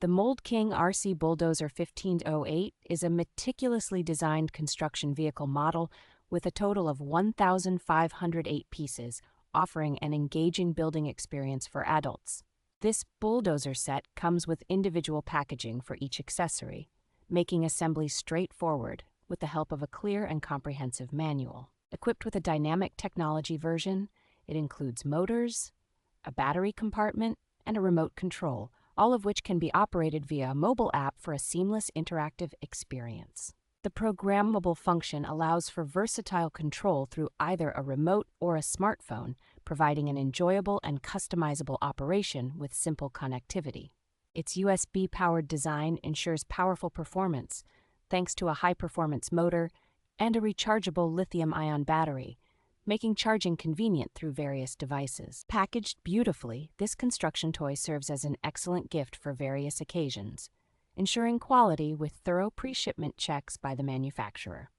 The Mould King RC Bulldozer 1508 is a meticulously designed construction vehicle model with a total of 1,508 pieces, offering an engaging building experience for adults. This bulldozer set comes with individual packaging for each accessory, making assembly straightforward with the help of a clear and comprehensive manual. Equipped with a dynamic technology version, it includes motors, a battery compartment, and a remote control, all of which can be operated via a mobile app for a seamless interactive experience. The programmable function allows for versatile control through either a remote or a smartphone, providing an enjoyable and customizable operation with simple connectivity. Its USB-powered design ensures powerful performance, thanks to a high-performance motor and a rechargeable lithium-ion battery, making charging convenient through various devices. Packaged beautifully, this construction toy serves as an excellent gift for various occasions, ensuring quality with thorough pre-shipment checks by the manufacturer.